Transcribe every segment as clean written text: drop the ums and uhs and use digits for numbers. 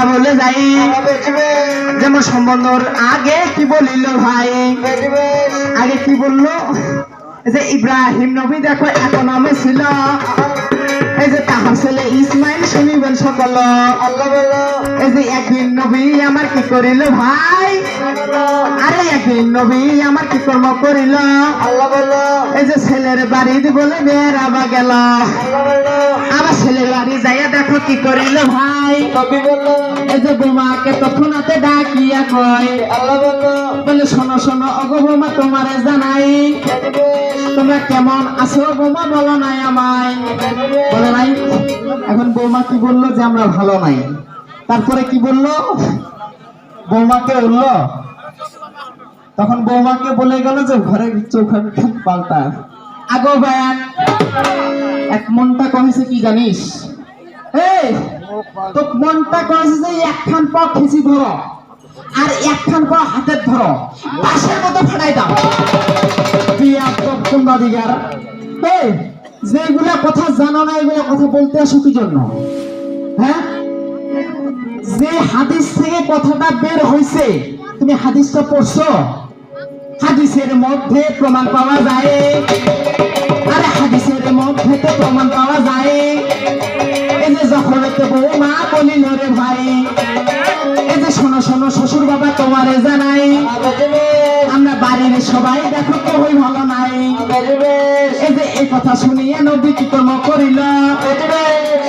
কথা বলে যাই যেমন সম্বন্ধর আগে কি বলিল ভাই আগে কি বললো যে ইব্রাহিম নবী দেখো এত নামে ছিল এই যে তাহার ছেলে ইসমাইল শুনিবেন সকল এই যে একদিন নবী আমার কি করিল ভাই আরে একদিন নবী আমার কি কর্ম করিল এই যে ছেলের বাড়ি বলে বেড়াবা গেল আবার ছেলের বাড়ি যাইয়া দেখো কি করিল ভাই এই যে বোমাকে তৎক্ষণাতে ডাকিয়া কয় বলে শোনো শোনো অগো বোমা তোমারে জানাই তোমরা কেমন আছো বোমা বলো নাই আমায় বলে নাই এখন বৌমা কি বললো যে আমরা ভালো নাই তারপরে কি বললো বৌমাকে বললো তখন বৌমাকে বলে গেল যে ঘরের চৌকা পাল্টা আগো ব্যান এক মনটা কহেছে কি জানিস এই তো মনটা কহেছে যে একখান পা খেঁচি ধরো আর একখান পা হাতে ধরো বাঁশের মতো ফাটাই দাও বিয়া তো কোনটা দিগার এই যেগুলা কথা জানো না এগুলা কথা বলতে আসো কি জন্য হ্যাঁ যে হাদিস থেকে কথাটা বের হয়েছে তুমি হাদিসটা পড়ছো হাদিসের মধ্যে প্রমাণ পাওয়া যায় আরে হাদিসের মধ্যে তো প্রমাণ পাওয়া যায় এই যে যখন বৌমা বলিল রে ভাই এই যে শোনো শোনো শ্বশুর বাবা তোমারে জানাই আমরা বাড়ির সবাই দেখো কেউই ভালো নাই এই যে এই কথা শুনিয়া নবী কি কর্ম করিল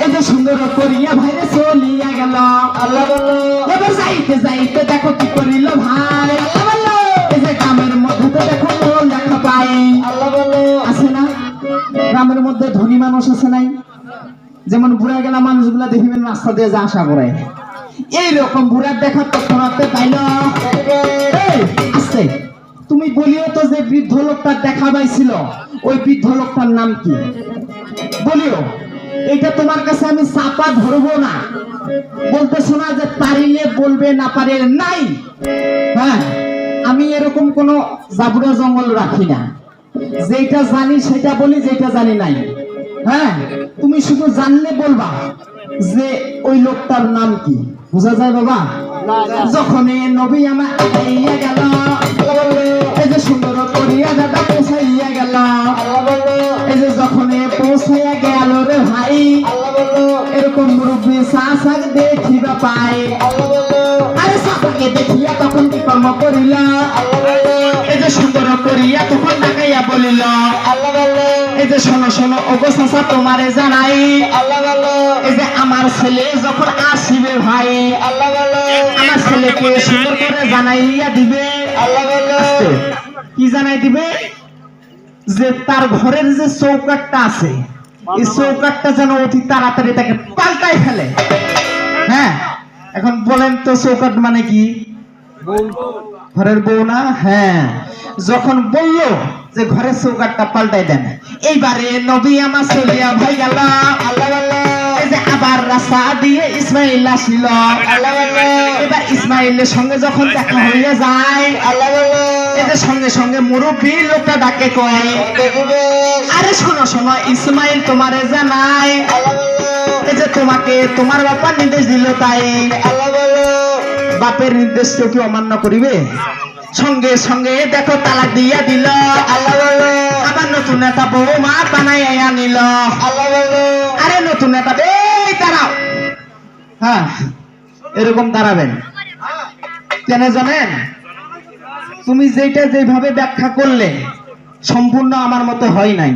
এই যে সুন্দর করিয়া ভাইরে চলিয়া গেল এবার যাইতে যাইতে দেখো কি করিল ভাই এই যে গ্রামের মধ্যে তো দেখো কোন দেখা পাই আছে না গ্রামের মধ্যে ধনী মানুষ আছে নাই যেমন বুড়া গেলা মানুষগুলা দেখিবেন রাস্তা দিয়ে যা আশা করে এইরকম বুড়ার দেখা তৎক্ষণাতে পাইল আসছে তুমি বলিও তো যে বৃদ্ধ লোকটার দেখা পাইছিল ওই বৃদ্ধ লোকটার নাম কি বলিও এটা তোমার কাছে আমি চাপা ধরবো না বলতেছো না যে পারিলে বলবে না পারিলে নাই হ্যাঁ আমি এরকম কোন জাবুড়া জঙ্গল রাখি না যেটা জানি সেটা বলি যেটা জানি নাই হ্যাঁ তুমি শুধু জানলে বলবা যে ওই লোকটার নাম কি বোঝা যায় বাবা যখন নবী আমার আইয়া গেল এই যে সুন্দর করিয়া দাদা পৌঁছাইয়া গেল এই যে যখন পৌঁছাইয়া গেল রে ভাই এরকম মুরব্বী শাক দেখিবা পাই আরে শাকে দেখিয়া তখন কি কর্ম করিল এই যে সুন্দর করিয়া তখন ডাকাইয়া বলিল এই যে শোনো শোনো ওগো চাচা তোমারে জানাই এই যে আমার ছেলে যখন আসিবে ভাই আমার ছেলেকে সুন্দর করে জানাইয়া দিবে কি জানাই দিবে যে তার ঘরের যে চৌকাটটা আছে এই চৌকাটটা যেন অতি তাড়াতাড়ি তাকে পাল্টাই ফেলে হ্যাঁ এখন বলেন তো চৌকাট মানে কি ঘরের বউ না হ্যাঁ যখন বললো যে ঘরের চৌকাটটা পাল্টাই দেন এইবারে নবী আমার চলিয়া ভাই গেল এই যে আবার রাস্তা দিয়ে ইসমাইল আসিল এবার ইসমাইলের সঙ্গে যখন দেখা হইয়া যায় এই যে সঙ্গে সঙ্গে মুরব্বী লোকটা ডাকে কয় আরে শোনো শোনো ইসমাইল তোমারে জানাই এই যে তোমাকে তোমার বাবা নির্দেশ দিল তাই বাপের নির্দেশ কি অমান্য করিবে সঙ্গে সঙ্গে দেখো তালাক দিয়া দিল আবার নতুন একটা বৌমা বানাইয়া নিল আরে নতুন একটা এই দাঁড়াও হ্যাঁ এরকম দাঁড়াবেন কেন জানেন তুমি যেটা যেভাবে ব্যাখ্যা করলে সম্পূর্ণ আমার মতো হয় নাই